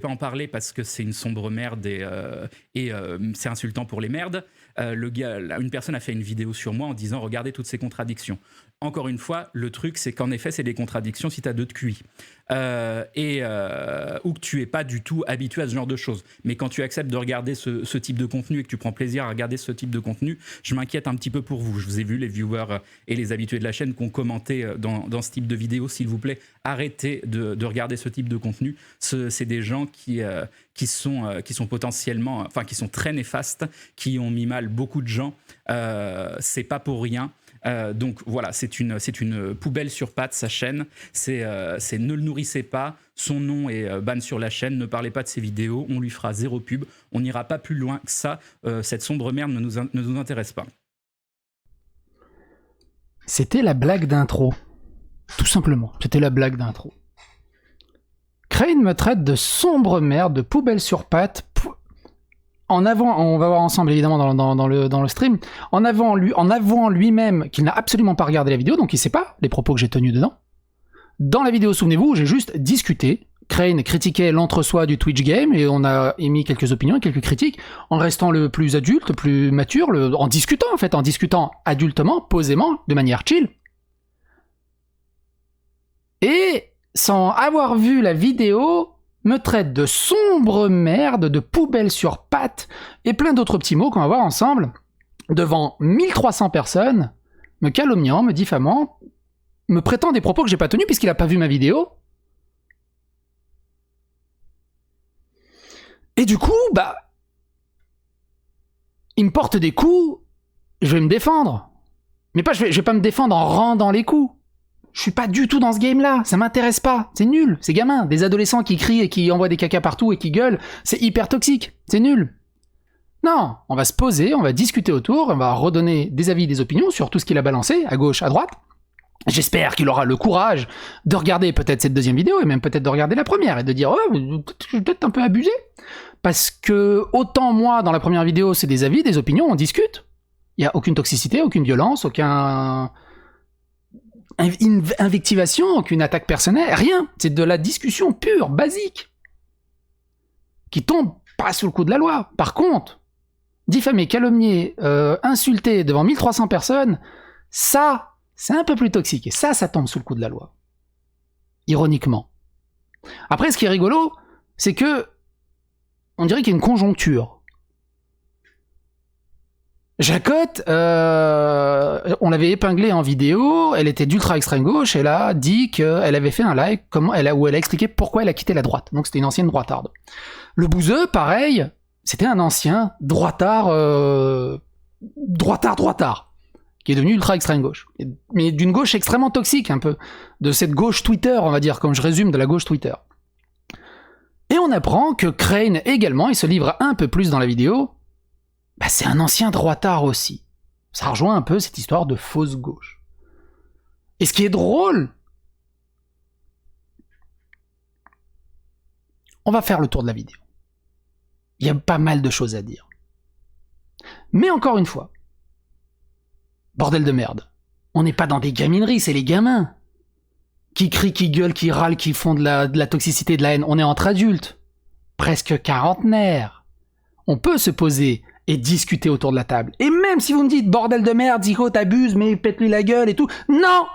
Pas en parler parce que c'est une sombre merde et c'est insultant pour les merdes. Une personne a fait une vidéo sur moi en disant regardez toutes ces contradictions. Encore une fois, le truc c'est qu'en effet c'est des contradictions si t'as 2 de QI ou que tu es pas du tout habitué à ce genre de choses. Mais quand tu acceptes de regarder ce type de contenu et que tu prends plaisir à regarder ce type de contenu, je m'inquiète un petit peu pour vous. Je vous ai vu les viewers et les habitués de la chaîne qui ont commenté dans ce type de vidéo. S'il vous plaît, arrêtez de regarder ce type de contenu. C'est des gens qui sont potentiellement, enfin qui sont très néfastes, qui ont mis mal beaucoup de gens. C'est pas pour rien. Donc voilà, c'est une poubelle sur pattes, sa chaîne. C'est ne le nourrissez pas. Son nom est ban sur la chaîne. Ne parlez pas de ses vidéos. On lui fera 0 pub. On n'ira pas plus loin que ça. Cette sombre merde ne nous intéresse pas. C'était la blague d'intro. Tout simplement, c'était la blague d'intro. Crane me traite de sombre merde, de poubelle sur pattes. En avant, on va voir ensemble évidemment dans le stream, en avouant lui-même qu'il n'a absolument pas regardé la vidéo, donc il sait pas les propos que j'ai tenus dedans. Dans la vidéo, souvenez-vous, j'ai juste discuté. Crane critiquait l'entre-soi du Twitch game et on a émis quelques opinions et quelques critiques en restant le plus adulte, le plus mature, en discutant adultement, posément, de manière chill. Et sans avoir vu la vidéo, me traite de sombre merde, de poubelle sur pattes et plein d'autres petits mots qu'on va voir ensemble devant 1300 personnes, me calomniant, me diffamant, me prêtant des propos que j'ai pas tenus puisqu'il a pas vu ma vidéo. Et du coup, il me porte des coups, je vais me défendre. Mais je vais pas me défendre en rendant les coups. Je suis pas du tout dans ce game-là, ça m'intéresse pas, c'est nul, c'est gamin. Des adolescents qui crient et qui envoient des caca partout et qui gueulent, c'est hyper toxique, c'est nul. Non, on va se poser, on va discuter autour, on va redonner des avis, des opinions sur tout ce qu'il a balancé, à gauche, à droite. J'espère qu'il aura le courage de regarder peut-être cette deuxième vidéo et même peut-être de regarder la première et de dire « Oh, je suis peut-être un peu abusé ». Parce que autant moi, dans la première vidéo, c'est des avis, des opinions, on discute. Il n'y a aucune toxicité, aucune violence, aucune invectivation, aucune attaque personnelle, rien. C'est de la discussion pure, basique, qui tombe pas sous le coup de la loi. Par contre, diffamer, calomnier, insulter devant 1300 personnes, ça, c'est un peu plus toxique. Et ça tombe sous le coup de la loi. Ironiquement. Après, ce qui est rigolo, c'est que on dirait qu'il y a une conjoncture. Jacotte, on l'avait épinglée en vidéo, elle était d'ultra extrême gauche, elle a dit qu'elle avait fait un live où elle a expliqué pourquoi elle a quitté la droite. Donc c'était une ancienne droitarde. Le Bouzeux, pareil, c'était un ancien droitard, qui est devenu ultra extrême gauche. Mais d'une gauche extrêmement toxique, un peu. De cette gauche Twitter, on va dire, comme je résume de la gauche Twitter. Et on apprend que Crane également, il se livre un peu plus dans la vidéo, c'est un ancien droitard aussi. Ça rejoint un peu cette histoire de fausse gauche. Et ce qui est drôle, on va faire le tour de la vidéo. Il y a pas mal de choses à dire. Mais encore une fois, bordel de merde, on n'est pas dans des gamineries, c'est les gamins qui crient, qui gueulent, qui râlent, qui font de la toxicité, de la haine. On est entre adultes, presque quarantenaires. On peut se poser et discuter autour de la table. Et même si vous me dites, bordel de merde, Zico, t'abuses, mais pète-lui la gueule et tout. Non!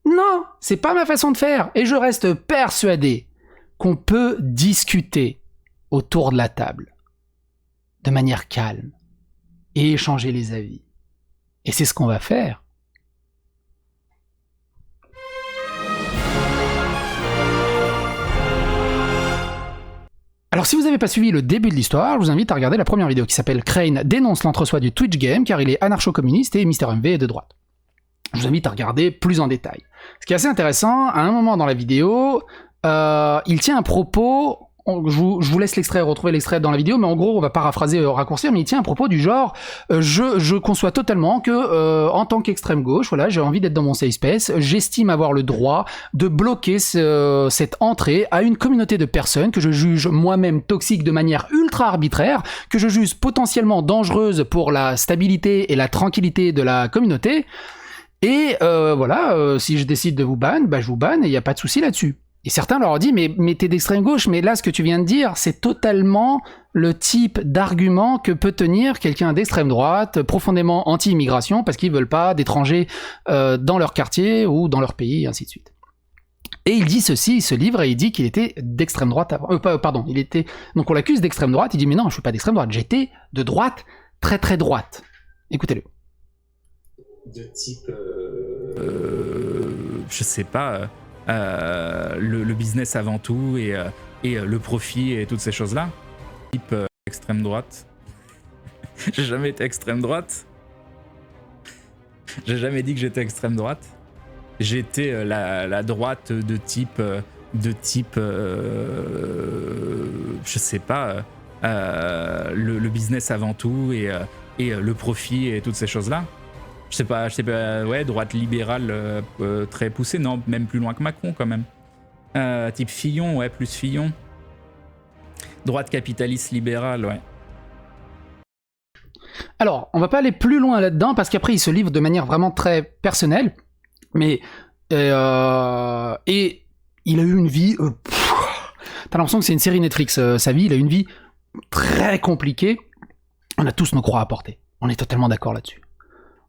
Non! C'est pas ma façon de faire. Et je reste persuadé qu'on peut discuter autour de la table. De manière calme. Et échanger les avis. Et c'est ce qu'on va faire. Alors si vous n'avez pas suivi le début de l'histoire, je vous invite à regarder la première vidéo qui s'appelle Crane dénonce l'entre-soi du Twitch game car il est anarcho-communiste et Mister MV est de droite. Je vous invite à regarder plus en détail. Ce qui est assez intéressant, à un moment dans la vidéo, il tient un propos, je vous laisse l'extrait, retrouver l'extrait dans la vidéo, mais en gros on va paraphraser, raccourcir, mais il tient un propos du genre je conçois totalement que en tant qu'extrême gauche, voilà, j'ai envie d'être dans mon safe space, j'estime avoir le droit de bloquer cette entrée à une communauté de personnes que je juge moi-même toxiques de manière ultra arbitraire, que je juge potentiellement dangereuse pour la stabilité et la tranquillité de la communauté, et voilà, si je décide de vous ban, je vous banne et il n'y a pas de souci là-dessus. Et certains leur ont dit, mais t'es d'extrême gauche, mais là, ce que tu viens de dire, c'est totalement le type d'argument que peut tenir quelqu'un d'extrême droite, profondément anti-immigration, parce qu'ils veulent pas d'étrangers dans leur quartier ou dans leur pays, et ainsi de suite. Et il dit ceci, il se livre et il dit qu'il était d'extrême droite avant. Pardon, il était. Donc on l'accuse d'extrême droite, il dit, mais non, je suis pas d'extrême droite, j'étais de droite, très très droite. Écoutez-le. De type. Je sais pas. Le business avant tout et le profit et toutes ces choses-là. Type extrême droite. J'ai jamais été extrême droite. J'ai jamais dit que j'étais extrême droite. J'étais la droite de type je sais pas. Le business avant tout et le profit et toutes ces choses-là. Je sais pas, ouais, droite libérale très poussée, non, même plus loin que Macron quand même. Type Fillon, ouais, plus Fillon. Droite capitaliste libérale, ouais. Alors, on va pas aller plus loin là-dedans, parce qu'après, il se livre de manière vraiment très personnelle, mais... et il a eu une vie... t'as l'impression que c'est une série Netflix, sa vie, il a eu une vie très compliquée. On a tous nos croix à porter. On est totalement d'accord là-dessus.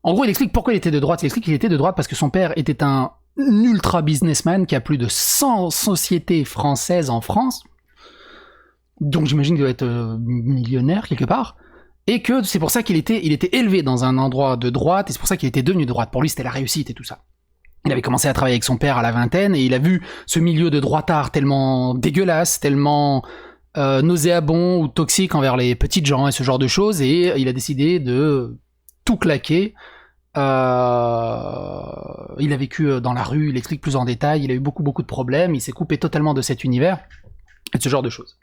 En gros, il explique pourquoi il était de droite. Il explique qu'il était de droite parce que son père était un ultra businessman qui a plus de 100 sociétés françaises en France. Donc j'imagine qu'il doit être millionnaire quelque part. Et que c'est pour ça qu'il était élevé dans un endroit de droite, et c'est pour ça qu'il était devenu de droite. Pour lui, c'était la réussite et tout ça. Il avait commencé à travailler avec son père à la vingtaine, et il a vu ce milieu de droitard tellement dégueulasse, tellement nauséabond ou toxique envers les petites gens et ce genre de choses, et il a décidé de tout claquer. Il a vécu dans la rue, il explique plus en détail, il a eu beaucoup de problèmes, il s'est coupé totalement de cet univers, et de ce genre de choses.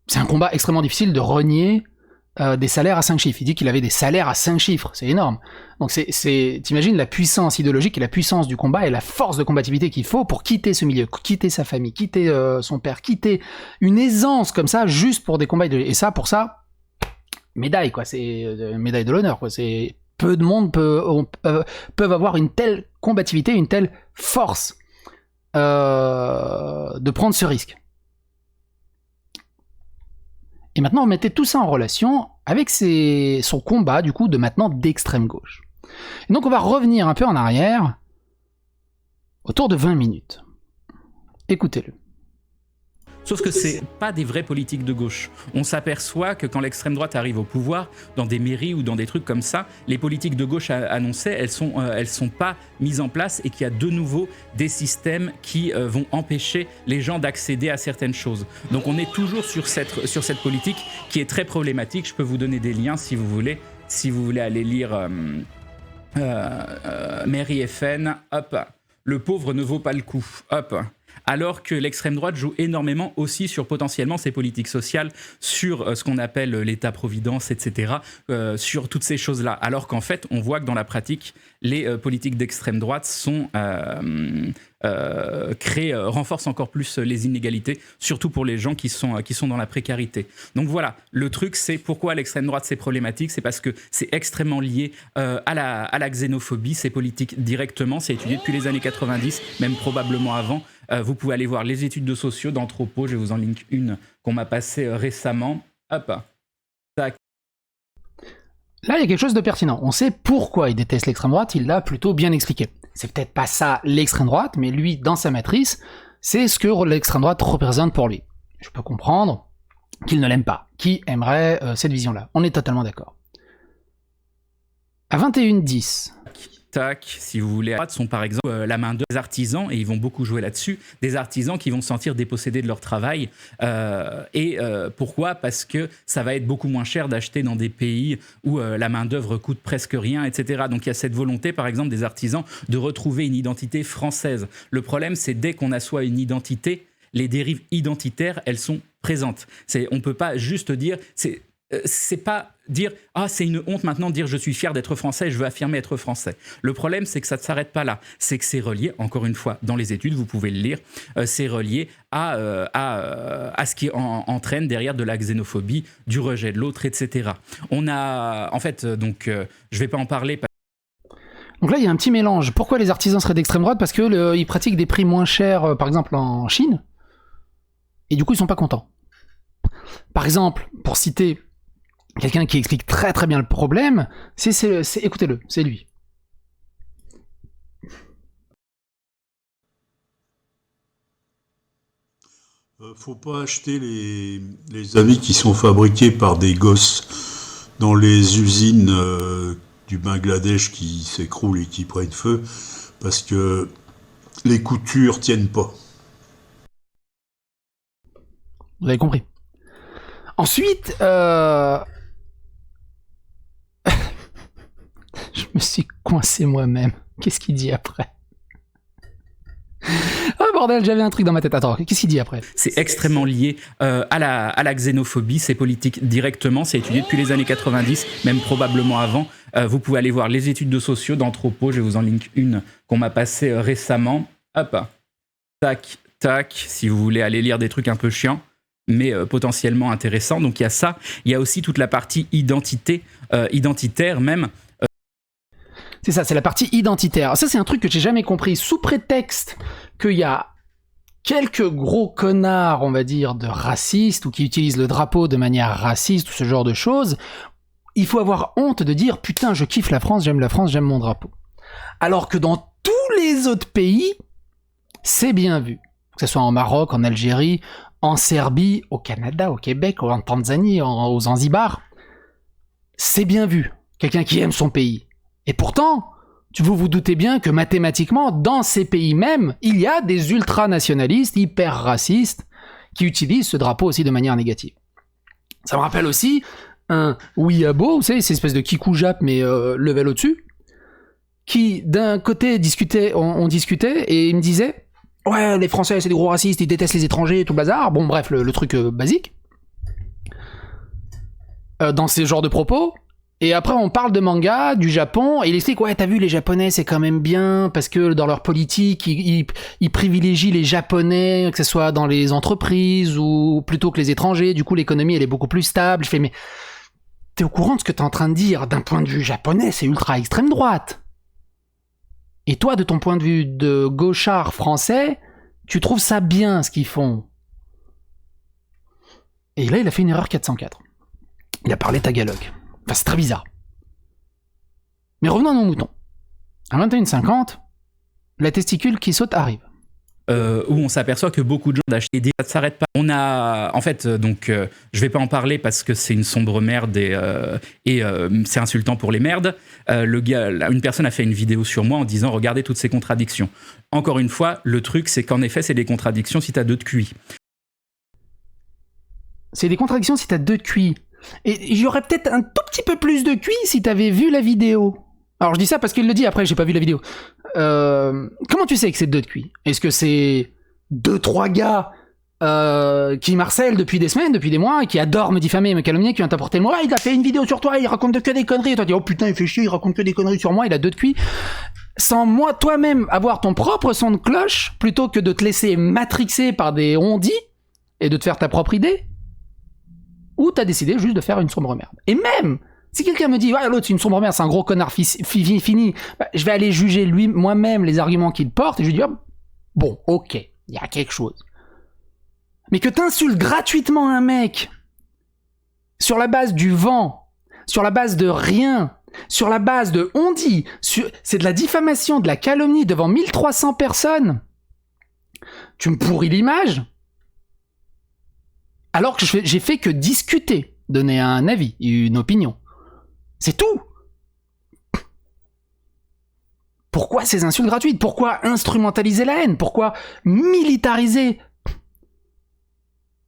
C'est un combat extrêmement difficile de renier des salaires à 5 chiffres. Il dit qu'il avait des salaires à 5 chiffres, c'est énorme. Donc t'imagines la puissance idéologique et la puissance du combat et la force de combativité qu'il faut pour quitter ce milieu, quitter sa famille, quitter son père, quitter une aisance comme ça, juste pour des combats idéologiques. Et ça, pour ça, médaille, quoi. C'est médaille de l'honneur, quoi. C'est peu de monde peuvent avoir une telle combativité, une telle force de prendre ce risque. Et maintenant, on mettait tout ça en relation avec son combat, du coup, de maintenant d'extrême gauche. Et donc, on va revenir un peu en arrière, autour de 20 minutes. Écoutez-le. Sauf que c'est pas des vrais politiques de gauche. On s'aperçoit que quand l'extrême droite arrive au pouvoir, dans des mairies ou dans des trucs comme ça, les politiques de gauche annoncées, elles sont pas mises en place, et qu'il y a de nouveau des systèmes qui vont empêcher les gens d'accéder à certaines choses. Donc on est toujours sur cette politique qui est très problématique. Je peux vous donner des liens si vous voulez aller lire Mairie FN, hop, le pauvre ne vaut pas le coup, hop. Alors que l'extrême droite joue énormément aussi sur potentiellement ces politiques sociales, sur ce qu'on appelle l'État-providence, etc., sur toutes ces choses-là. Alors qu'en fait, on voit que dans la pratique, les politiques d'extrême droite renforcent encore plus les inégalités, surtout pour les gens qui sont dans la précarité. Donc voilà, le truc, c'est pourquoi l'extrême droite, c'est problématique, c'est parce que c'est extrêmement lié à la xénophobie, ces politiques directement, c'est étudié depuis les années 90, même probablement avant. Vous pouvez aller voir les études de sociaux d'Anthropo, je vais vous en link une qu'on m'a passée récemment. Hop, tac. Là, il y a quelque chose de pertinent. On sait pourquoi il déteste l'extrême droite, il l'a plutôt bien expliqué. C'est peut-être pas ça l'extrême droite, mais lui, dans sa matrice, c'est ce que l'extrême droite représente pour lui. Je peux comprendre qu'il ne l'aime pas, qui aimerait cette vision-là. On est totalement d'accord. À 21h10... Tac, si vous voulez, sont par exemple la main d'œuvre des artisans, et ils vont beaucoup jouer là-dessus, des artisans qui vont se sentir dépossédés de leur travail. Pourquoi ? Parce que ça va être beaucoup moins cher d'acheter dans des pays où la main d'œuvre coûte presque rien, etc. Donc il y a cette volonté, par exemple, des artisans de retrouver une identité française. Le problème, c'est dès qu'on assoit une identité, les dérives identitaires, elles sont présentes. On peut pas juste dire... c'est pas dire « Ah, c'est une honte maintenant de dire je suis fier d'être français, je veux affirmer être français ». Le problème, c'est que ça ne s'arrête pas là. C'est que c'est relié, encore une fois, dans les études, vous pouvez le lire, c'est relié à ce qui entraîne derrière de la xénophobie, du rejet de l'autre, etc. On a, en fait, donc, je ne vais pas en parler. Donc là, il y a un petit mélange. Pourquoi les artisans seraient d'extrême droite? Parce que ils pratiquent des prix moins chers, par exemple en Chine, et du coup, ils sont pas contents. Par exemple, pour citer quelqu'un qui explique très très bien le problème, écoutez-le, c'est lui. Faut pas acheter les habits qui sont fabriqués par des gosses dans les usines du Bangladesh qui s'écroulent et qui prennent feu, parce que les coutures tiennent pas. Vous avez compris. Ensuite, je me suis coincé moi-même. Qu'est-ce qu'il dit après? Ah bordel, j'avais un truc dans ma tête. Attends, qu'est-ce qu'il dit après? C'est extrêmement lié à la xénophobie, c'est politique directement, c'est étudié depuis les années 90, même probablement avant. Vous pouvez aller voir les études de sociaux d'Anthropo, je vais vous en link une qu'on m'a passée récemment. Hop, tac, tac, si vous voulez aller lire des trucs un peu chiants, mais potentiellement intéressants. Donc il y a ça, il y a aussi toute la partie identitaire même. C'est ça, c'est la partie identitaire. Ça, c'est un truc que j'ai jamais compris. Sous prétexte qu'il y a quelques gros connards, on va dire, de racistes, ou qui utilisent le drapeau de manière raciste, ou ce genre de choses, il faut avoir honte de dire « Putain, je kiffe la France, j'aime mon drapeau ». Alors que dans tous les autres pays, c'est bien vu. Que ce soit en Maroc, en Algérie, en Serbie, au Canada, au Québec, en Tanzanie, au Zanzibar, c'est bien vu. Quelqu'un qui aime son pays. Et pourtant, vous doutez bien que mathématiquement, dans ces pays même, il y a des ultranationalistes, hyper racistes, qui utilisent ce drapeau aussi de manière négative. Ça me rappelle aussi un Ouiabo, vous savez, c'est une espèce de kikou jap, mais level au-dessus, qui d'un côté on discutait, et il me disait « Ouais, les Français, c'est des gros racistes, ils détestent les étrangers, tout le bazar. » Bon, bref, le truc basique. Dans ces genres de propos. Et après, on parle de manga, du Japon, et il explique, ouais, t'as vu, les Japonais, c'est quand même bien, parce que dans leur politique, ils privilégient les Japonais, que ce soit dans les entreprises, ou plutôt que les étrangers, du coup, l'économie, elle est beaucoup plus stable. Je fais, mais t'es au courant de ce que t'es en train de dire? D'un point de vue japonais, c'est ultra extrême droite. Et toi, de ton point de vue de gauchard français, tu trouves ça bien, ce qu'ils font? Et là, il a fait une erreur 404. Il a parlé tagalog. Enfin, c'est très bizarre. Mais revenons à nos moutons. À 21h50, la testicule qui saute arrive. Où on s'aperçoit que beaucoup de gens d'acheter des... Ça ne s'arrête pas. On a... En fait, je vais pas en parler parce que c'est une sombre merde et c'est insultant pour les merdes. Une personne a fait une vidéo sur moi en disant « Regardez toutes ces contradictions ». Encore une fois, le truc, c'est qu'en effet, c'est des contradictions si t'as 2 de QI. C'est des contradictions si t'as 2 de QI. Et j'aurais peut-être un tout petit peu plus de QI si t'avais vu la vidéo. Alors je dis ça parce qu'il le dit, après j'ai pas vu la vidéo. Comment tu sais que c'est 2 de QI? Est-ce que c'est 2-3 gars qui m'harcèlent depuis des semaines, depuis des mois, et qui adorent me diffamer et me calomnier, qui viennent t'apporter le mot, il a fait une vidéo sur toi, il raconte que des conneries, et toi tu dis, oh putain il fait chier, il raconte que des conneries sur moi, il a 2 de QI. Sans moi, toi-même, avoir ton propre son de cloche, plutôt que de te laisser matrixer par des on-dit, et de te faire ta propre idée, ou t'as décidé juste de faire une sombre merde. Et même, si quelqu'un me dit, ouais, l'autre c'est une sombre merde, c'est un gros connard fini, bah, je vais aller juger moi-même les arguments qu'il porte, et je lui dis, oh, bon, ok, il y a quelque chose. Mais que t'insultes gratuitement un mec, sur la base du vent, sur la base de rien, sur la base de on dit, c'est de la diffamation, de la calomnie devant 1300 personnes, tu me pourris l'image, alors que j'ai fait que discuter, donner un avis, une opinion. C'est tout. Pourquoi ces insultes gratuites? Pourquoi instrumentaliser la haine? Pourquoi militariser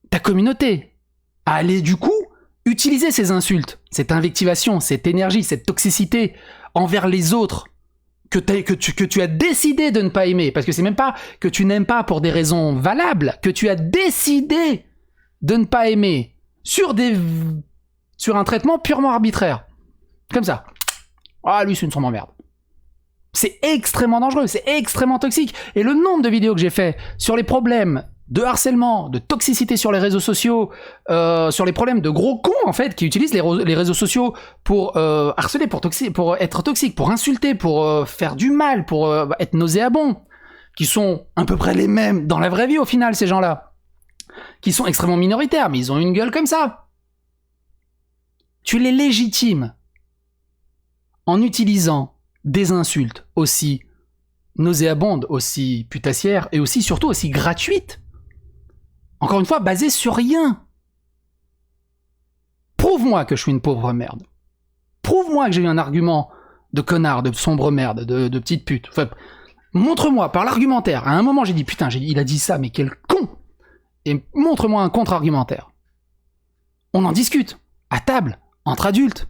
ta communauté? Aller du coup utiliser ces insultes, cette invectivation, cette énergie, cette toxicité envers les autres que tu as décidé de ne pas aimer. Parce que c'est même pas que tu n'aimes pas pour des raisons valables, que tu as décidé de ne pas aimer sur un traitement purement arbitraire. Comme ça. Ah, lui, c'est une sombre merde. C'est extrêmement dangereux, c'est extrêmement toxique. Et le nombre de vidéos que j'ai fait sur les problèmes de harcèlement, de toxicité sur les réseaux sociaux, sur les problèmes de gros cons en fait qui utilisent les réseaux sociaux pour harceler, pour être toxiques, pour insulter, pour faire du mal, pour être nauséabonds, qui sont à peu près les mêmes dans la vraie vie au final, ces gens-là, qui sont extrêmement minoritaires, mais ils ont une gueule comme ça. Tu les légitimes en utilisant des insultes aussi nauséabondes, aussi putassières et aussi surtout aussi gratuites. Encore une fois, basées sur rien. Prouve-moi que je suis une pauvre merde. Prouve-moi que j'ai eu un argument de connard, de sombre merde, de petite pute. Enfin, montre-moi par l'argumentaire. À un moment, j'ai dit putain, il a dit ça, mais quel con. Et montre-moi un contre-argumentaire. On en discute à table, entre adultes.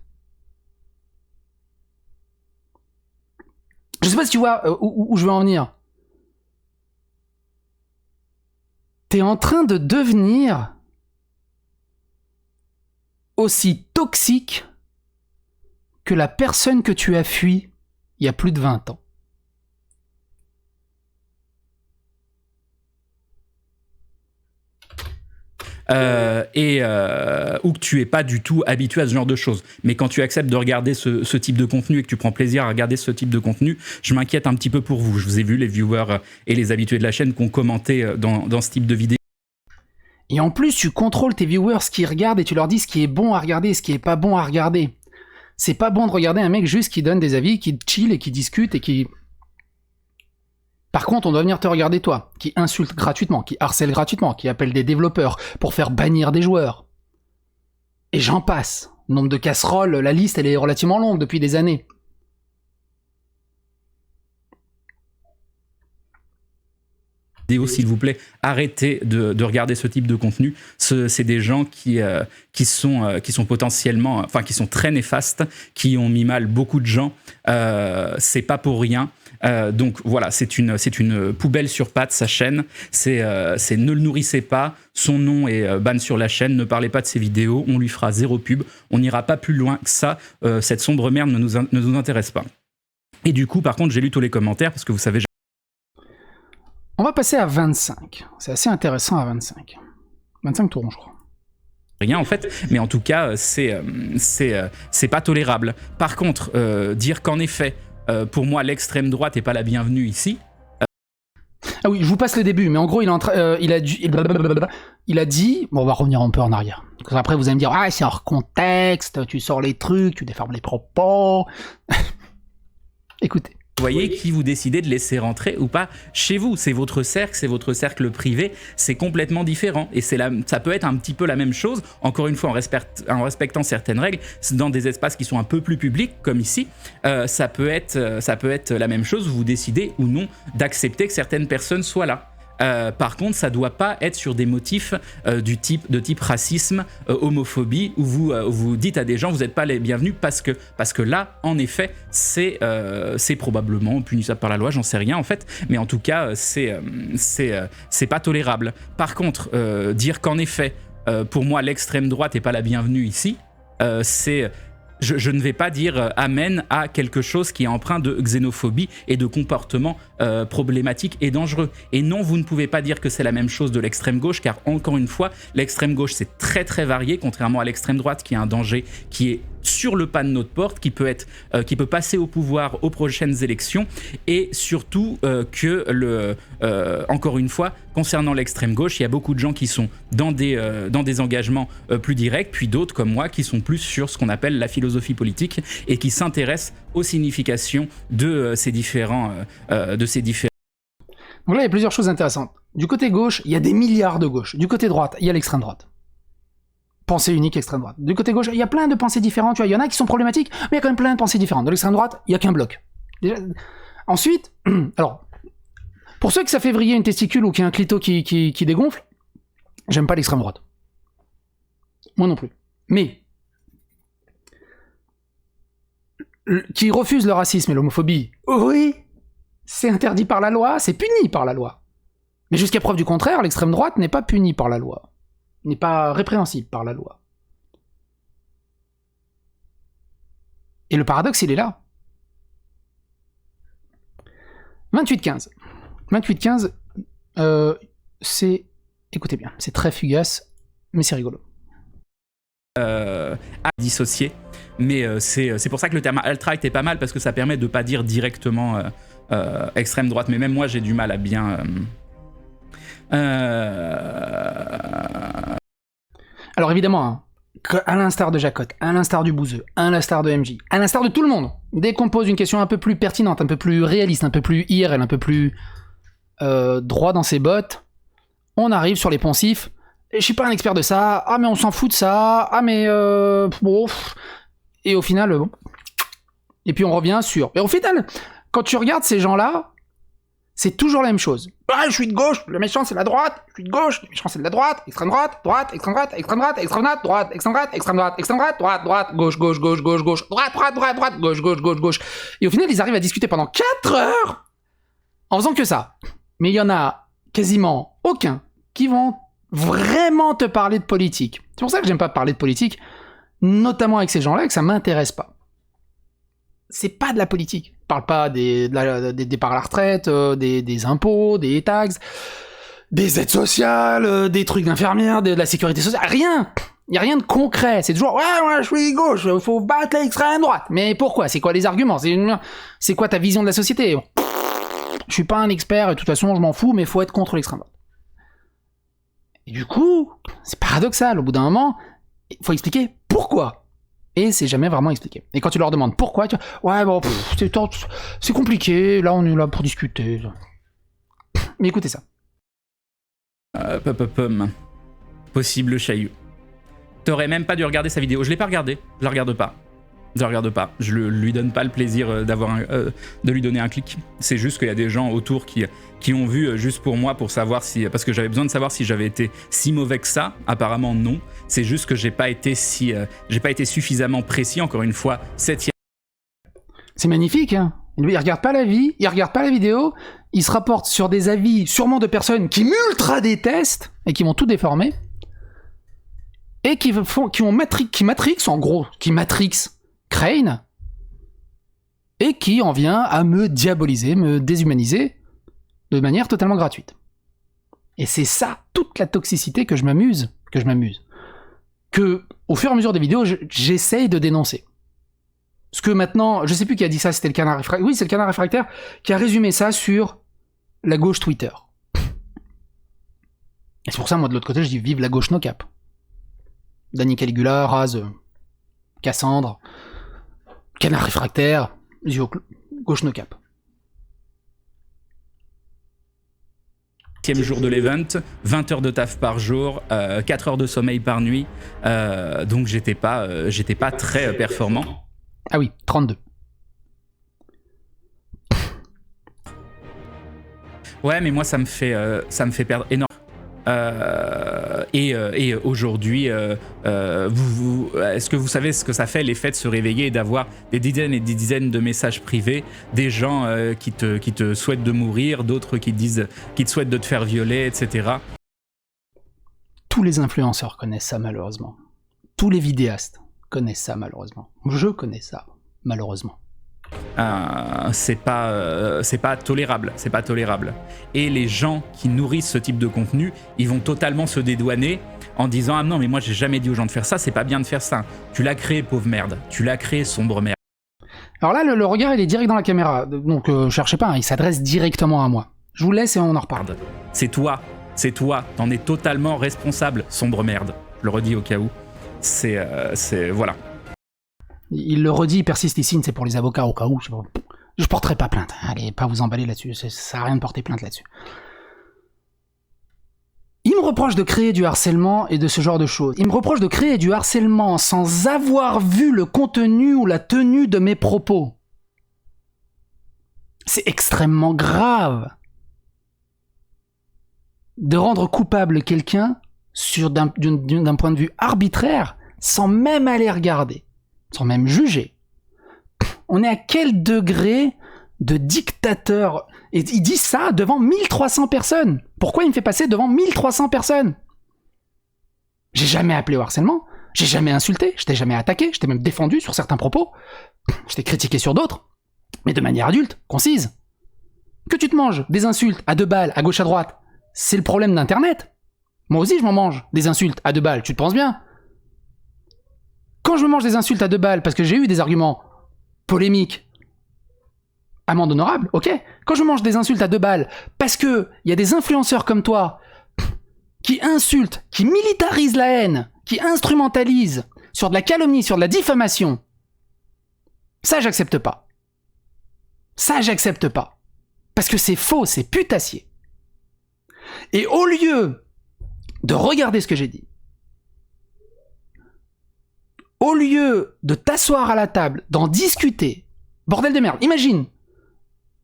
Je sais pas si tu vois où je veux en venir. T'es en train de devenir aussi toxique que la personne que tu as fui il y a plus de 20 ans. Ou que tu es pas du tout habitué à ce genre de choses. Mais quand tu acceptes de regarder ce type de contenu et que tu prends plaisir à regarder ce type de contenu, je m'inquiète un petit peu pour vous. Je vous ai vu, les viewers et les habitués de la chaîne, qui ont commenté dans ce type de vidéo. Et en plus, tu contrôles tes viewers, ce qu'ils regardent, et tu leur dis ce qui est bon à regarder et ce qui est pas bon à regarder. C'est pas bon de regarder un mec juste qui donne des avis, qui chill et qui discute et qui... Par contre, on doit venir te regarder toi, qui insulte gratuitement, qui harcèle gratuitement, qui appelle des développeurs pour faire bannir des joueurs. Et j'en passe. Nombre de casseroles, la liste, elle est relativement longue depuis des années. S'il vous plaît, arrêtez de regarder ce type de contenu. C'est des gens qui sont potentiellement, enfin qui sont très néfastes, qui ont mis mal beaucoup de gens. C'est pas pour rien. Donc voilà, c'est une poubelle sur pattes, sa chaîne. C'est ne le nourrissez pas. Son nom est ban sur la chaîne. Ne parlez pas de ses vidéos. On lui fera 0 pub. On n'ira pas plus loin que ça. Cette sombre merde ne nous intéresse pas. Et du coup, par contre, j'ai lu tous les commentaires parce que vous savez. On va passer à 25. C'est assez intéressant à 25. 25 tourons, je crois. Rien en fait, mais en tout cas, c'est pas tolérable. Par contre, dire qu'en effet, pour moi, l'extrême droite n'est pas la bienvenue ici. Ah oui, je vous passe le début, mais en gros, il a dit... Bon, on va revenir un peu en arrière. Après, vous allez me dire, ah, c'est hors contexte, tu sors les trucs, tu déformes les propos. Écoutez. Vous voyez qui vous décidez de laisser rentrer ou pas chez vous. C'est votre cercle privé, c'est complètement différent. Et ça peut être un petit peu la même chose, encore une fois en respectant certaines règles, dans des espaces qui sont un peu plus publics, comme ici. Ça peut être la même chose, vous décidez ou non d'accepter que certaines personnes soient là. Par contre, ça doit pas être sur des motifs de type racisme, homophobie, où vous dites à des gens vous n'êtes pas les bienvenus parce que là, en effet, c'est probablement punissable par la loi, j'en sais rien en fait, mais en tout cas, c'est pas tolérable. Par contre, dire qu'en effet, pour moi, l'extrême droite n'est pas la bienvenue ici, je ne vais pas dire amen à quelque chose qui est empreint de xénophobie et de comportements problématiques et dangereux. Et non, vous ne pouvez pas dire que c'est la même chose de l'extrême gauche, car encore une fois, l'extrême gauche c'est très très varié, contrairement à l'extrême droite qui est un danger qui est sur le pas de notre porte, qui peut passer au pouvoir aux prochaines élections, et surtout encore une fois, concernant l'extrême gauche, il y a beaucoup de gens qui sont dans des engagements plus directs, puis d'autres comme moi qui sont plus sur ce qu'on appelle la philosophie politique et qui s'intéressent aux significations de ces différents. Donc là, il y a plusieurs choses intéressantes. Du côté gauche, il y a des milliards de gauche. Du côté droite, il y a l'extrême droite. Pensée unique, extrême droite. Du côté gauche, il y a plein de pensées différentes. Tu vois, il y en a qui sont problématiques, mais il y a quand même plein de pensées différentes. De l'extrême droite, il y a qu'un bloc. Déjà... Ensuite, alors, pour ceux que ça fait vriller une testicule ou qu'il y a un clito qui dégonfle, j'aime pas l'extrême droite. Moi non plus. Mais qui refuse le racisme et l'homophobie, oui, c'est interdit par la loi, c'est puni par la loi. Mais jusqu'à preuve du contraire, l'extrême droite n'est pas punie par la loi, n'est pas répréhensible par la loi. Et le paradoxe, il est là. 28-15. 28-15, c'est Écoutez bien, c'est très fugace, mais c'est rigolo. À dissocier. Mais c'est pour ça que le terme alt-right est pas mal, parce que ça permet de pas dire directement extrême droite. Mais même moi, j'ai du mal à bien... Alors évidemment, hein, à l'instar de Jacotte, à l'instar du Bouzeux, à l'instar de MJ, à l'instar de tout le monde, dès qu'on pose une question un peu plus pertinente, un peu plus réaliste, un peu plus IRL, un peu plus droit dans ses bottes, on arrive sur les poncifs. Je suis pas un expert de ça, ah mais on s'en fout de ça, ah mais bon... Et au final, bon... Et puis on revient sur... Et au final, quand tu regardes ces gens-là, c'est toujours la même chose. Ah, je suis de gauche, le méchant c'est la droite, je suis de gauche, le méchant c'est de la droite, extrême droite, droite, extrême droite, extrême droite, extrême droite, droite, extrême droite, extrême droite, extrême droite, droite, droite, gauche, gauche, gauche, gauche, gauche, droite, droite, droite, droite, gauche, gauche, gauche, gauche. Et au final, ils arrivent à discuter pendant 4 heures en faisant que ça. Mais il y en a quasiment aucun qui vont vraiment te parler de politique. C'est pour ça que j'aime pas parler de politique, notamment avec ces gens-là, que ça m'intéresse pas. C'est pas de la politique. Je parle pas des départs à la retraite, des impôts, des taxes, des aides sociales, des trucs d'infirmières, de la sécurité sociale. Rien. Il y a rien de concret. C'est toujours ouais, je suis gauche, faut battre l'extrême droite. Mais pourquoi? C'est quoi les arguments? C'est quoi ta vision de la société? Je suis pas un expert et de toute façon je m'en fous, mais faut être contre l'extrême droite. Et du coup, c'est paradoxal. Au bout d'un moment, il faut expliquer pourquoi. Et c'est jamais vraiment expliqué. Et quand tu leur demandes pourquoi, tu vois, ouais, bon, c'est compliqué, là on est là pour discuter. Mais écoutez ça. Possible chahut. T'aurais même pas dû regarder sa vidéo. Je l'ai pas regardé, je la regarde pas. Je la regarde pas. Je lui donne pas le plaisir de lui donner un clic. C'est juste qu'il y a des gens autour qui ont vu juste pour moi, pour savoir si... Parce que j'avais besoin de savoir si j'avais été si mauvais que ça. Apparemment, non. C'est juste que j'ai pas été suffisamment précis. Encore une fois, 7e. C'est magnifique, hein. Lui, il regarde pas la vie, il regarde pas la vidéo, il se rapporte sur des avis, sûrement de personnes qui m'ultra détestent et qui vont tout déformer. Et qui matrixent, en gros, qui matrixent Crane, et qui en vient à me diaboliser, me déshumaniser, de manière totalement gratuite. Et c'est ça, toute la toxicité que je m'amuse, que, au fur et à mesure des vidéos, j'essaye de dénoncer. Parce que maintenant, je sais plus qui a dit ça, c'était le Canard Réfractaire. Oui, c'est le Canard Réfractaire qui a résumé ça sur la gauche Twitter. Et c'est pour ça, moi, de l'autre côté, je dis vive la gauche no cap. Danny Caligula, Raz, Cassandre, Canard Réfractaire, gauche no cap. 7e jour de l'event, 20 heures de taf par jour, 4 heures de sommeil par nuit, donc j'étais pas très performant. Ah oui, 32. Ouais, mais moi ça me fait perdre énormément. Et aujourd'hui, est-ce que vous savez ce que ça fait, l'effet de se réveiller et d'avoir des dizaines et des dizaines de messages privés, des gens qui te souhaitent de mourir, d'autres qui te souhaitent de te faire violer, etc. Tous les influenceurs connaissent ça, malheureusement. Tous les vidéastes connaissent ça, malheureusement. Je connais ça, malheureusement. C'est pas tolérable, c'est pas tolérable. Et les gens qui nourrissent ce type de contenu, ils vont totalement se dédouaner en disant ah non mais moi j'ai jamais dit aux gens de faire ça, c'est pas bien de faire ça. Tu l'as créé pauvre merde, tu l'as créé sombre merde. Alors là le regard il est direct dans la caméra, donc cherchez pas, hein, il s'adresse directement à moi. Je vous laisse et on en reparle. C'est toi, t'en es totalement responsable, sombre merde. Je le redis au cas où. C'est voilà. Il le redit, il persiste ici, c'est pour les avocats au cas où. Je porterai pas plainte. Allez, pas vous emballer là-dessus, ça sert à rien de porter plainte là-dessus. Il me reproche de créer du harcèlement et de ce genre de choses. Il me reproche de créer du harcèlement sans avoir vu le contenu ou la tenue de mes propos. C'est extrêmement grave de rendre coupable quelqu'un d'un point de vue arbitraire sans même aller regarder. Sans même juger. On est à quel degré de dictateur? Et il dit ça devant 1300 personnes. Pourquoi il me fait passer devant 1300 personnes? J'ai jamais appelé au harcèlement, j'ai jamais insulté, je t'ai jamais attaqué, je t'ai même défendu sur certains propos, je t'ai critiqué sur d'autres, mais de manière adulte, concise. Que tu te manges des insultes à 2 balles, à gauche à droite, c'est le problème d'Internet. Moi aussi, je m'en mange des insultes à 2 balles, tu te penses bien? Quand je me mange des insultes à 2 balles parce que j'ai eu des arguments polémiques, amende honorable, ok. Quand je mange des insultes à 2 balles parce que il y a des influenceurs comme toi qui insultent, qui militarisent la haine, qui instrumentalisent sur de la calomnie, sur de la diffamation, ça j'accepte pas. Ça j'accepte pas. Parce que c'est faux, c'est putassier. Et au lieu de regarder ce que j'ai dit, au lieu de t'asseoir à la table, d'en discuter, bordel de merde, imagine,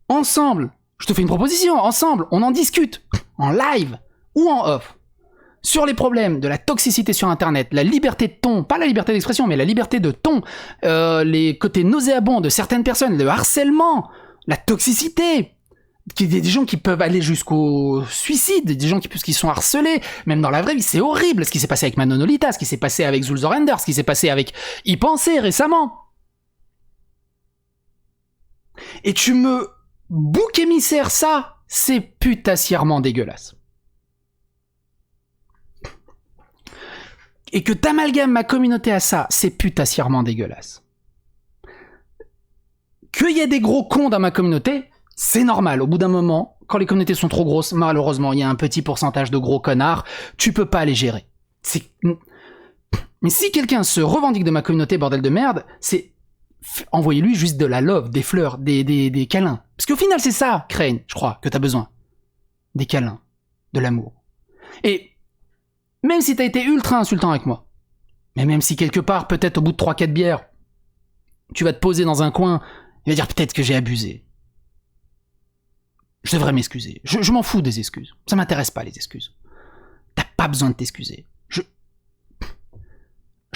ensemble, je te fais une proposition, ensemble, on en discute, en live ou en off, sur les problèmes de la toxicité sur Internet, la liberté de ton, pas la liberté d'expression, mais la liberté de ton, les côtés nauséabonds de certaines personnes, le harcèlement, la toxicité, qu'il y a des gens qui peuvent aller jusqu'au suicide, des gens qui sont harcelés, même dans la vraie vie, c'est horrible ce qui s'est passé avec Manon Nolita, ce qui s'est passé avec Zulzorender, ce qui s'est passé avec Y Penser récemment. Et tu me bouc émissaire ça, c'est putassièrement dégueulasse. Et que t'amalgames ma communauté à ça, c'est putassièrement dégueulasse. Qu'il y ait des gros cons dans ma communauté, c'est normal. Au bout d'un moment, quand les communautés sont trop grosses, malheureusement, il y a un petit pourcentage de gros connards, tu peux pas les gérer. Mais si quelqu'un se revendique de ma communauté, bordel de merde, c'est... envoyez-lui juste de la love, des fleurs, des câlins. Parce qu'au final, c'est ça, Crane, je crois, que t'as besoin. Des câlins, de l'amour. Et même si t'as été ultra insultant avec moi, mais même si quelque part, peut-être au bout de 3-4 bières, tu vas te poser dans un coin et vas dire peut-être que j'ai abusé. Je devrais m'excuser. Je m'en fous des excuses. Ça m'intéresse pas, les excuses. T'as pas besoin de t'excuser. Je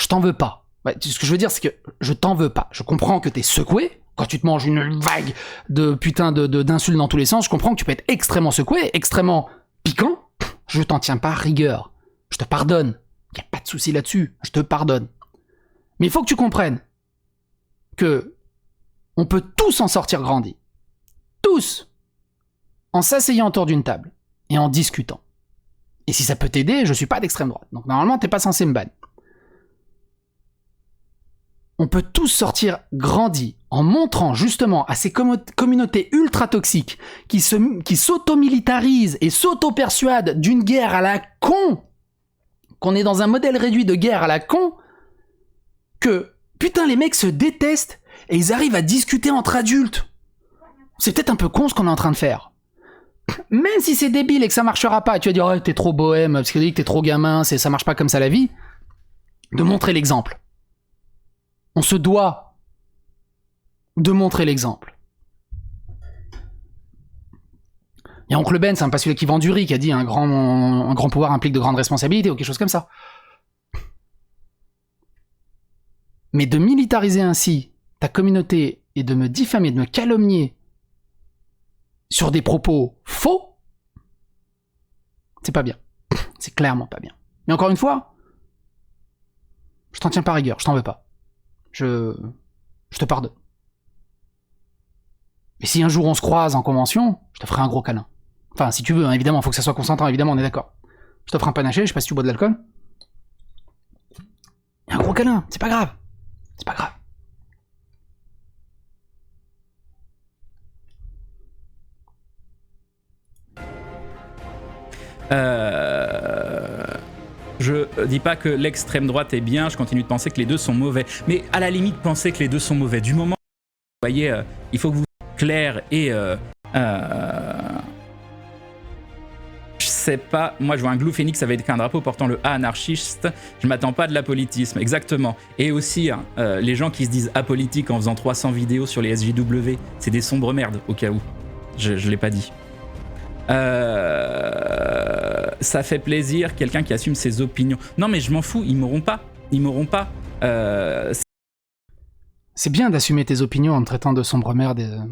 t'en veux pas. Ouais, ce que je veux dire, c'est que je t'en veux pas. Je comprends que t'es secoué. Quand tu te manges une vague de putain d'insultes dans tous les sens, je comprends que tu peux être extrêmement secoué, extrêmement piquant. Je t'en tiens pas rigueur. Je te pardonne. Y a pas de souci là-dessus. Je te pardonne. Mais il faut que tu comprennes que on peut tous en sortir grandis. Tous. En s'asseyant autour d'une table et en discutant. Et si ça peut t'aider, je suis pas d'extrême droite. Donc normalement, t'es pas censé me ban. On peut tous sortir grandis en montrant justement à ces communautés ultra toxiques qui s'auto-militarisent et s'auto-persuadent d'une guerre à la con, qu'on est dans un modèle réduit de guerre à la con, que putain les mecs se détestent et ils arrivent à discuter entre adultes. C'est peut-être un peu con ce qu'on est en train de faire. Même si c'est débile et que ça marchera pas, et tu vas dire oh, t'es trop bohème, parce que t'es trop gamin, ça marche pas comme ça la vie, de montrer l'exemple. On se doit de montrer l'exemple. Il y a Oncle Ben, c'est pas celui qui vend du riz, qui a dit un grand pouvoir implique de grandes responsabilités ou quelque chose comme ça. Mais de militariser ainsi ta communauté et de me diffamer, de me calomnier sur des propos faux, c'est pas bien. C'est clairement pas bien. Mais encore une fois, je t'en tiens pas rigueur, je t'en veux pas. Je te pardonne. Et si un jour on se croise en convention, je te ferai un gros câlin. Enfin, si tu veux, hein, évidemment, faut que ça soit consentant, évidemment, on est d'accord. Je te ferai un panaché, je sais pas si tu bois de l'alcool. Et un gros câlin, c'est pas grave. C'est pas grave. Je dis pas que l'extrême droite est bien, je continue de penser que les deux sont mauvais. Mais à la limite, penser que les deux sont mauvais. Du moment où vous voyez, il faut que vous soyez clair et... je sais pas, moi je vois un Glou Phoenix avec un drapeau portant le A anarchiste, je m'attends pas de l'apolitisme, exactement. Et aussi, les gens qui se disent apolitiques en faisant 300 vidéos sur les SJW, c'est des sombres merdes, au cas où. Je l'ai pas dit. Ça fait plaisir, quelqu'un qui assume ses opinions. Non mais je m'en fous, ils m'auront pas. C'est bien d'assumer tes opinions en te traitant de sombre merde.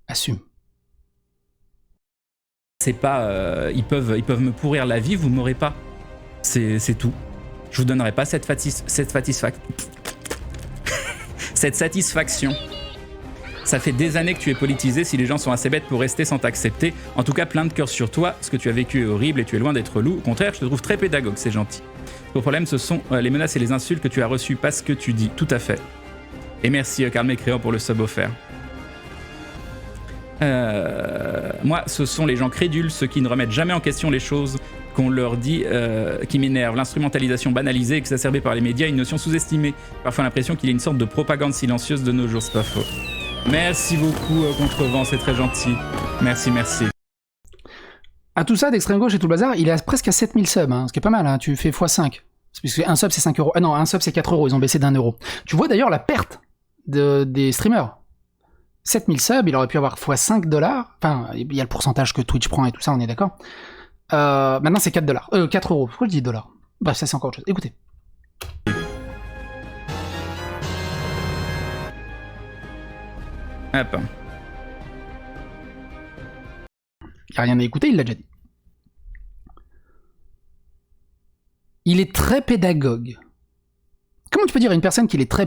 Assume. C'est pas... ils peuvent me pourrir la vie, vous m'aurez pas. C'est tout. Je vous donnerai pas cette satisfaction. Ça fait des années que tu es politisé, si les gens sont assez bêtes pour rester sans t'accepter. En tout cas, plein de cœur sur toi, ce que tu as vécu est horrible et tu es loin d'être loup. Au contraire, je te trouve très pédagogue, c'est gentil. Ton problème, ce sont les menaces et les insultes que tu as reçues, pas ce que tu dis, tout à fait. Et merci Karl Mécréant pour le sub offert. Moi, ce sont les gens crédules, ceux qui ne remettent jamais en question les choses qu'on leur dit, qui m'énervent. L'instrumentalisation banalisée, exacerbée par les médias, une notion sous-estimée. Parfois l'impression qu'il y a une sorte de propagande silencieuse de nos jours, c'est pas faux. Merci beaucoup, Contrevent, c'est très gentil. Merci, merci. À tout ça, d'extrême gauche et tout le bazar, il est presque à 7000 subs, hein, ce qui est pas mal, hein, tu fais x5. Parce que un sub c'est 5 euros. Ah non, un sub c'est 4 euros, ils ont baissé d'1 euro. Tu vois d'ailleurs la perte des streamers. 7000 subs, il aurait pu avoir x5 dollars. Enfin, il y a le pourcentage que Twitch prend et tout ça, on est d'accord. Maintenant c'est 4 dollars. 4 euros. Pourquoi je dis dollars? Bah, ça c'est encore autre chose. Écoutez. Hop. Il n'y a rien à écouter, il l'a déjà dit. Il est très pédagogue. Comment tu peux dire à une personne qu'il est très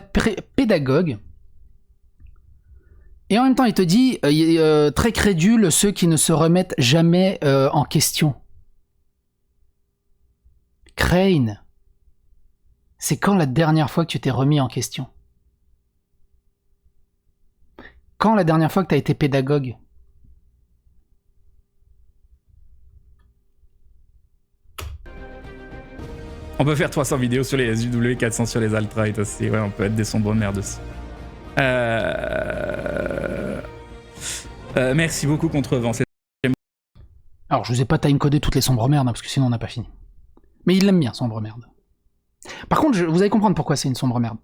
pédagogue et en même temps il te dit très crédule ceux qui ne se remettent jamais en question. Crane, c'est quand la dernière fois que tu t'es remis en question? Quand la dernière fois que tu as été pédagogue? On peut faire 300 vidéos sur les SJW, 400 sur les alt-right aussi. Ouais, on peut être des sombres merdes aussi. Merci beaucoup, Contrevent. Alors, je vous ai pas timecodé toutes les sombres merdes, hein, parce que sinon on n'a pas fini. Mais il l'aime bien, sombre merde. Par contre, vous allez comprendre pourquoi c'est une sombre merde.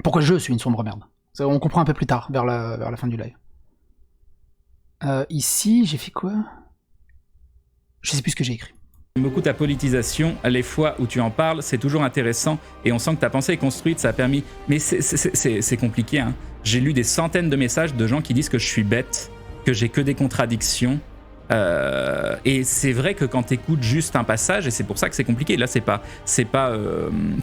Pourquoi je suis une sombre merde. Ça, on comprend un peu plus tard, vers la fin du live. Ici, j'ai fait quoi? Je sais plus ce que j'ai écrit. J'aime beaucoup ta politisation, les fois où tu en parles, c'est toujours intéressant et on sent que ta pensée est construite, ça a permis... Mais c'est compliqué, hein. J'ai lu des centaines de messages de gens qui disent que je suis bête, que j'ai que des contradictions. Et c'est vrai que quand t'écoutes juste un passage, et c'est pour ça que c'est compliqué, là c'est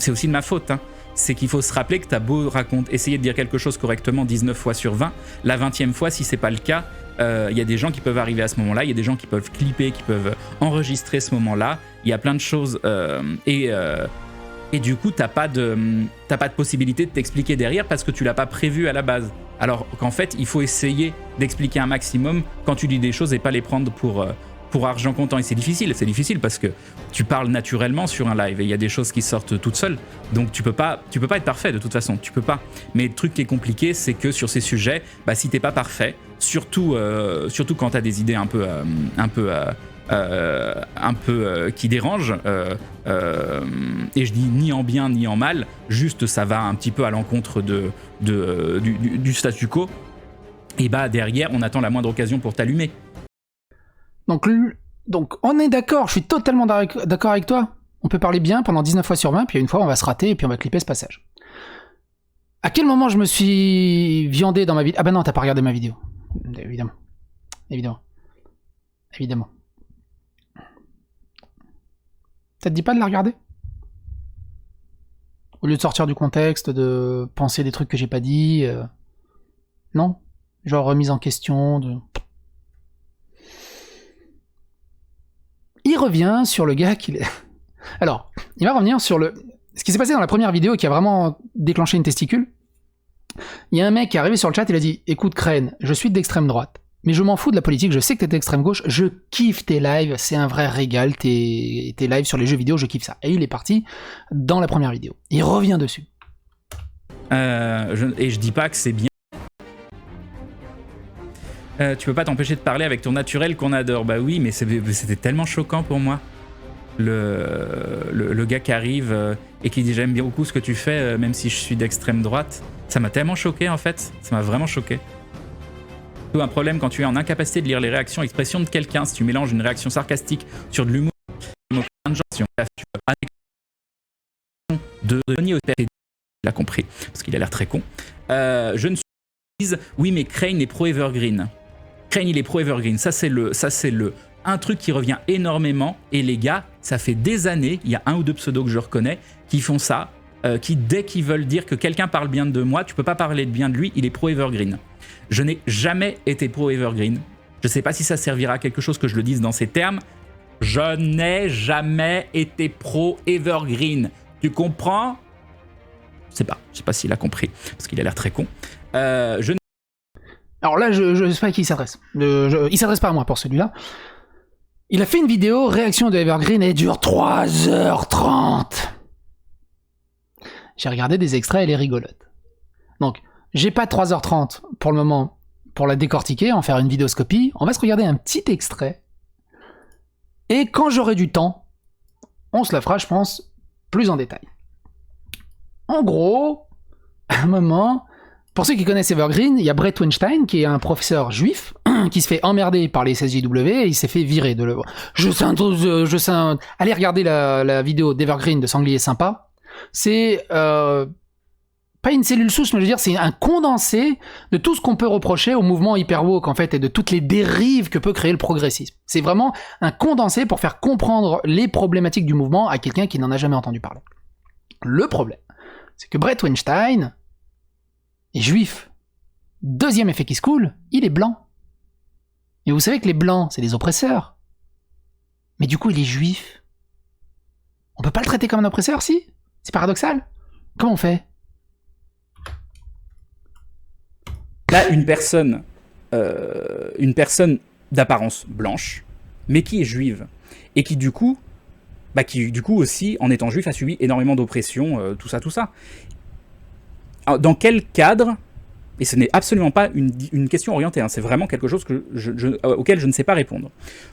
aussi de ma faute, hein. C'est qu'il faut se rappeler que t'as beau essayer de dire quelque chose correctement 19 fois sur 20, la 20e fois, si c'est pas le cas, y a des gens qui peuvent arriver à ce moment-là, il y a des gens qui peuvent clipper, qui peuvent enregistrer ce moment-là, il y a plein de choses, et du coup, t'as pas de possibilité de t'expliquer derrière parce que tu l'as pas prévu à la base. Alors qu'en fait, il faut essayer d'expliquer un maximum quand tu dis des choses et pas les prendre pour argent comptant. Et c'est difficile parce que tu parles naturellement sur un live et il y a des choses qui sortent toutes seules. Donc tu peux pas être parfait de toute façon, tu peux pas. Mais le truc qui est compliqué, c'est que sur ces sujets, bah, si t'es pas parfait, surtout quand t'as des idées un peu qui dérangent, et je dis ni en bien ni en mal, juste ça va un petit peu à l'encontre du statu quo, et bah derrière on attend la moindre occasion pour t'allumer. Donc on est d'accord, je suis totalement d'accord avec toi. On peut parler bien pendant 19 fois sur 20, puis une fois on va se rater et puis on va clipper ce passage. À quel moment je me suis viandé dans ma vidéo? Ah bah non, t'as pas regardé ma vidéo. Évidemment. Ça te dit pas de la regarder? Au lieu de sortir du contexte, de penser des trucs que j'ai pas dit, non? Genre remise en question, Il revient sur le gars qu'il est... Alors, il va revenir sur ce qui s'est passé dans la première vidéo qui a vraiment déclenché une testicule. Il y a un mec qui est arrivé sur le chat, il a dit « Écoute Crane, je suis d'extrême droite, mais je m'en fous de la politique, je sais que t'es d'extrême gauche, je kiffe tes lives, c'est un vrai régal, tes lives sur les jeux vidéo, je kiffe ça. » Et il est parti dans la première vidéo. Il revient dessus. Et je dis pas que c'est bien. Tu peux pas t'empêcher de parler avec ton naturel qu'on adore. Bah oui, mais c'était tellement choquant pour moi. Le gars qui arrive et qui dit j'aime bien beaucoup ce que tu fais, même si je suis d'extrême droite. Ça m'a tellement choqué en fait. Ça m'a vraiment choqué. C'est un problème quand tu es en incapacité de lire les réactions, expressions de quelqu'un. Si tu mélanges une réaction sarcastique sur de l'humour, plein de gens, si tu peux pas de nier au il a compris parce qu'il a l'air très con. Je ne suis oui mais Crane est pro Evergreen. Crane il est pro Evergreen. Ça c'est un truc qui revient énormément et les gars, ça fait des années, il y a un ou deux pseudos que je reconnais qui font ça, qui dès qu'ils veulent dire que quelqu'un parle bien de moi, tu peux pas parler de bien de lui, il est pro Evergreen. Je n'ai jamais été pro Evergreen. Je sais pas si ça servira à quelque chose que je le dise dans ces termes. Je n'ai jamais été pro Evergreen. Tu comprends? Je sais pas s'il a compris, parce qu'il a l'air très con. Alors là, je sais pas à qui il s'adresse. Il s'adresse pas à moi pour celui-là. Il a fait une vidéo, réaction de Evergreen, et elle dure 3h30. J'ai regardé des extraits, elle est rigolote. Donc, j'ai pas 3h30 pour le moment pour la décortiquer, en faire une vidéoscopie. On va se regarder un petit extrait. Et quand j'aurai du temps, on se la fera, je pense, plus en détail. En gros, à un moment, pour ceux qui connaissent Evergreen, il y a Brett Weinstein, qui est un professeur juif, qui se fait emmerder par les SJW et il s'est fait virer de le... Allez regarder la vidéo d'Evergreen de Sanglier Sympa. C'est pas une cellule souche, mais je veux dire, c'est un condensé de tout ce qu'on peut reprocher au mouvement hyper-woke, en fait, et de toutes les dérives que peut créer le progressisme. C'est vraiment un condensé pour faire comprendre les problématiques du mouvement à quelqu'un qui n'en a jamais entendu parler. Le problème, c'est que Brett Weinstein est juif. Deuxième effet qui se coule, il est blanc. Et vous savez que les blancs, c'est des oppresseurs. Mais du coup, il est juif. On peut pas le traiter comme un oppresseur, si? C'est paradoxal. Comment on fait? Là, une personne d'apparence blanche, mais qui est juive, et qui du coup aussi, en étant juif, a subi énormément d'oppression, tout ça. Alors, dans quel cadre, et ce n'est absolument pas une question orientée, hein, c'est vraiment quelque chose auquel je ne sais pas répondre.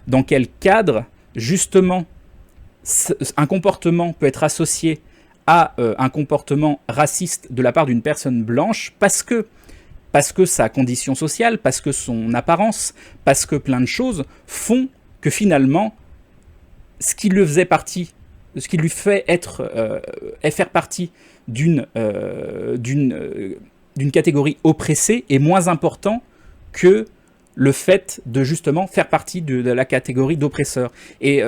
Dans quel cadre, justement, un comportement peut être associé à un comportement raciste de la part d'une personne blanche parce que sa condition sociale, parce que son apparence, parce que plein de choses font que finalement, ce qui lui fait faire partie d'une catégorie oppressée est moins important que le fait de justement faire partie de la catégorie d'oppresseur. Et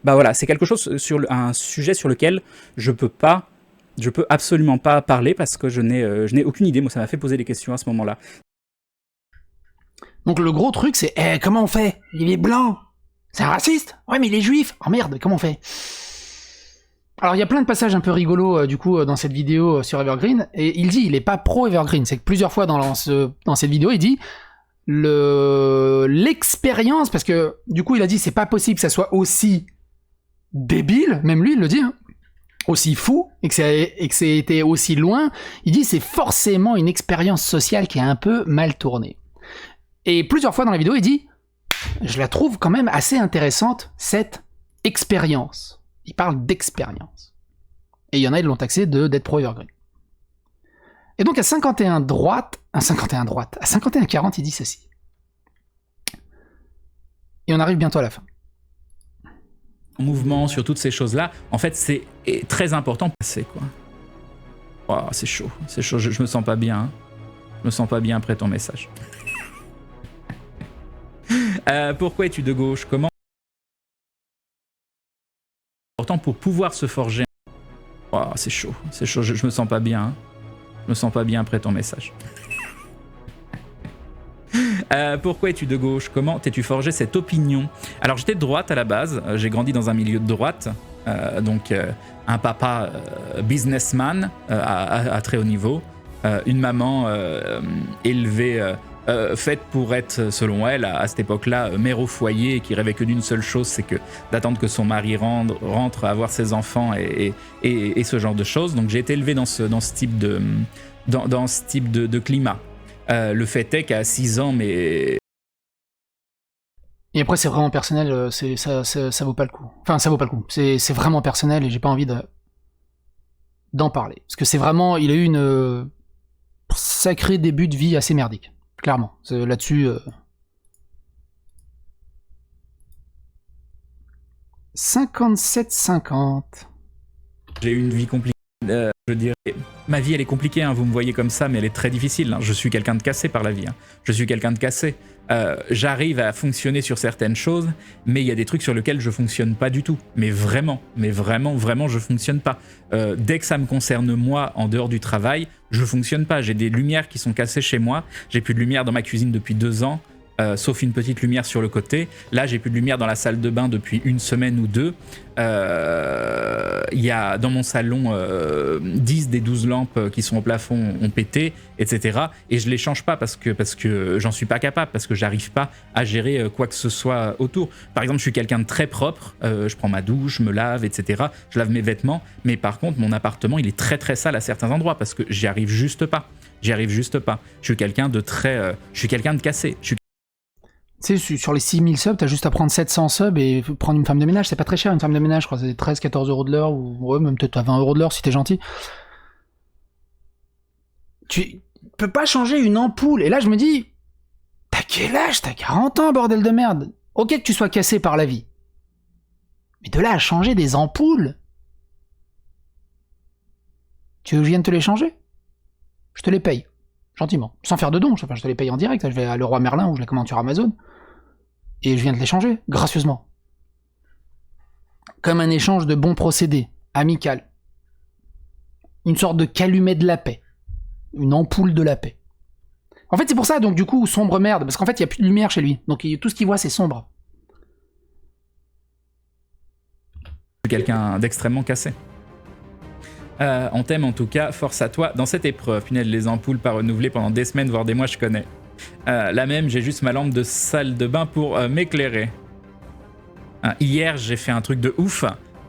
voilà, c'est quelque chose un sujet sur lequel je peux absolument pas parler parce que je n'ai aucune idée. Moi, ça m'a fait poser des questions à ce moment-là. Donc le gros truc, c'est comment on fait? Il est blanc. C'est un raciste? Ouais, mais il est juif. Oh merde, comment on fait? Alors il y a plein de passages un peu rigolos du coup dans cette vidéo sur Evergreen, et il dit il est pas pro Evergreen. C'est que plusieurs fois dans cette vidéo, il dit l'expérience, parce que du coup il a dit c'est pas possible que ça soit aussi débile, même lui il le dit, hein, aussi fou, et que c'est été aussi loin. Il dit c'est forcément une expérience sociale qui est un peu mal tournée. Et plusieurs fois dans la vidéo il dit je la trouve quand même assez intéressante cette expérience. Il parle d'expérience. Et il y en a, ils l'ont taxé d'être pro-Evergreen. Et donc à 51-40, il dit ceci. Et on arrive bientôt à la fin. Mouvement sur toutes ces choses-là, en fait, c'est très important. C'est quoi? Oh, c'est chaud. Je me sens pas bien. Hein. Je me sens pas bien après ton message. Pourquoi es-tu de gauche? Comment pour pouvoir se forger. Oh, c'est chaud. Je me sens pas bien. Hein. Je me sens pas bien après ton message. Pourquoi es-tu de gauche? Comment t'es-tu forgé cette opinion? Alors j'étais de droite à la base. J'ai grandi dans un milieu de droite. Donc un papa businessman à très haut niveau. Une maman élevée... faite pour être, selon elle, à cette époque-là, mère au foyer, et qui rêvait que d'une seule chose, c'est d'attendre que son mari rentre, avoir ses enfants et ce genre de choses. Donc j'ai été élevé dans ce type de climat. Le fait est qu'à 6 ans, mais... Et après c'est vraiment personnel, ça vaut pas le coup. Enfin ça vaut pas le coup, c'est vraiment personnel et j'ai pas envie d'en parler. Parce que c'est vraiment, il a eu une sacré début de vie assez merdique. Clairement, là-dessus... 57-50. J'ai eu une vie compliquée. Je dirais, ma vie elle est compliquée, hein, vous me voyez comme ça, mais elle est très difficile. Hein. Je suis quelqu'un de cassé par la vie. Hein. Je suis quelqu'un de cassé. J'arrive à fonctionner sur certaines choses, mais il y a des trucs sur lesquels je fonctionne pas du tout. Mais vraiment, je fonctionne pas. Dès que ça me concerne moi, en dehors du travail, je fonctionne pas. J'ai des lumières qui sont cassées chez moi. J'ai plus de lumière dans ma cuisine depuis 2 ans. Sauf une petite lumière sur le côté. Là, j'ai plus de lumière dans la salle de bain depuis 1 semaine ou 2. Il y a dans mon salon 10 des 12 lampes qui sont au plafond ont pété, etc. Et je les change pas parce que j'en suis pas capable, parce que j'arrive pas à gérer quoi que ce soit autour. Par exemple, je suis quelqu'un de très propre. Je prends ma douche, je me lave, etc. Je lave mes vêtements. Mais par contre, mon appartement, il est très très sale à certains endroits parce que j'y arrive juste pas. Je suis quelqu'un de très... je suis quelqu'un de cassé. Tu sais, sur les 6000 subs, t'as juste à prendre 700 subs et prendre une femme de ménage. C'est pas très cher, une femme de ménage, je crois. C'est 13-14 euros de l'heure, ou ouais, même peut-être à 20 euros de l'heure si t'es gentil. Tu peux pas changer une ampoule. Et là, je me dis, t'as quel âge? T'as 40 ans, bordel de merde. Ok que tu sois cassé par la vie. Mais de là à changer des ampoules. Tu veux que je vienne te les changer? Je te les paye. Gentiment. Sans faire de dons. Enfin, je te les paye en direct. Je vais à Leroy Merlin ou je les commande sur Amazon. Et je viens de les changer, gracieusement. Comme un échange de bons procédés, amical. Une sorte de calumet de la paix. Une ampoule de la paix. En fait, c'est pour ça, donc, du coup, sombre merde. Parce qu'en fait, il n'y a plus de lumière chez lui. Donc, tout ce qu'il voit, c'est sombre. Quelqu'un d'extrêmement cassé. On t'aime en tout cas, force à toi dans cette épreuve. Punaise, les ampoules pas renouvelées pendant des semaines, voire des mois, je connais. La même, j'ai juste ma lampe de salle de bain pour m'éclairer. Hier, j'ai fait un truc de ouf,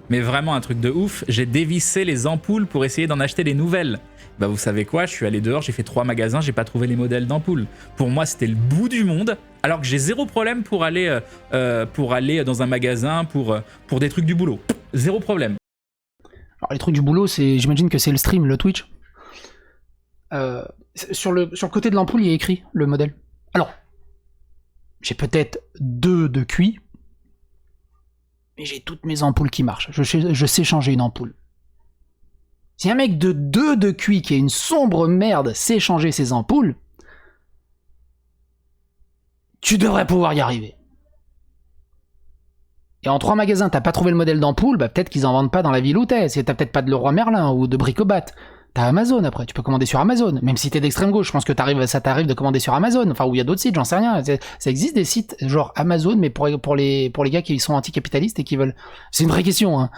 mais vraiment un truc de ouf. J'ai dévissé les ampoules pour essayer d'en acheter des nouvelles. Bah vous savez quoi, je suis allé dehors, j'ai fait 3 magasins, j'ai pas trouvé les modèles d'ampoules. Pour moi, c'était le bout du monde, alors que j'ai zéro problème pour aller dans un magasin pour des trucs du boulot. Zéro problème. Alors les trucs du boulot, j'imagine que c'est le stream, le Twitch. Sur le côté de l'ampoule, il y a écrit le modèle. Alors, j'ai peut-être 2 de QI, mais j'ai toutes mes ampoules qui marchent. Je sais changer une ampoule. Si un mec de 2 de QI qui est une sombre merde sait changer ses ampoules, tu devrais pouvoir y arriver. Et en 3 magasins, t'as pas trouvé le modèle d'ampoule, bah peut-être qu'ils en vendent pas dans la ville où t'es. T'as peut-être pas de Leroy Merlin ou de Bricobat. T'as Amazon après, tu peux commander sur Amazon. Même si t'es d'extrême gauche, je pense que ça t'arrive de commander sur Amazon. Enfin, où il y a d'autres sites, j'en sais rien. Ça existe des sites genre Amazon, mais pour les gars qui sont anticapitalistes et qui veulent... C'est une vraie question, hein.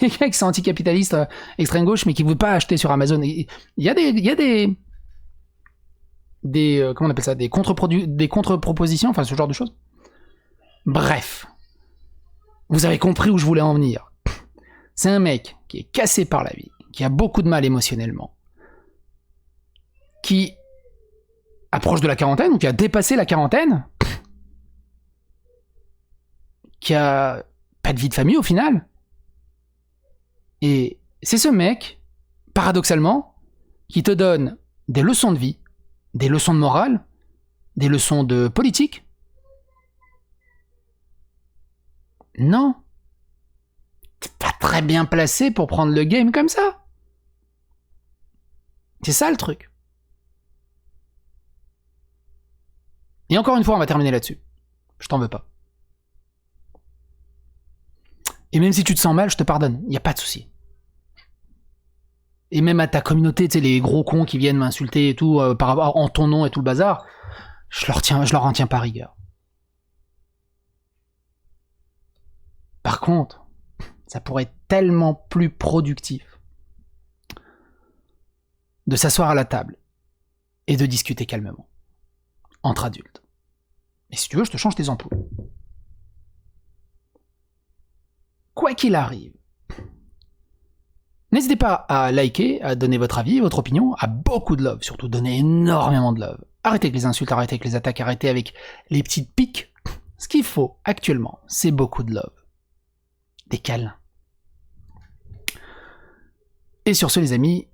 Les gars qui sont anticapitalistes, extrême gauche, mais qui ne veulent pas acheter sur Amazon. Il y a des comment on appelle ça, des contre-propositions, enfin ce genre de choses. Bref. Vous avez compris où je voulais en venir. C'est un mec qui est cassé par la vie, qui a beaucoup de mal émotionnellement, qui approche de la quarantaine, ou qui a dépassé la quarantaine, qui a pas de vie de famille au final. Et c'est ce mec, paradoxalement, qui te donne des leçons de vie, des leçons de morale, des leçons de politique. Non. T'es pas très bien placé pour prendre le game comme ça. C'est ça le truc. Et encore une fois, on va terminer là-dessus. Je t'en veux pas. Et même si tu te sens mal, je te pardonne. Y a pas de souci. Et même à ta communauté, tu sais, les gros cons qui viennent m'insulter et tout, par rapport en ton nom et tout le bazar, je leur en tiens pas rigueur. Par contre, ça pourrait être tellement plus productif de s'asseoir à la table et de discuter calmement, entre adultes. Et si tu veux, je te change tes ampoules. Quoi qu'il arrive, n'hésitez pas à liker, à donner votre avis, votre opinion, à beaucoup de love, surtout donner énormément de love. Arrêtez avec les insultes, arrêtez avec les attaques, arrêtez avec les petites piques. Ce qu'il faut actuellement, c'est beaucoup de love. Des câlins. Et sur ce les amis,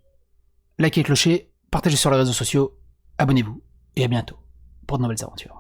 likez le clocher, partagez sur les réseaux sociaux, abonnez-vous, et à bientôt pour de nouvelles aventures.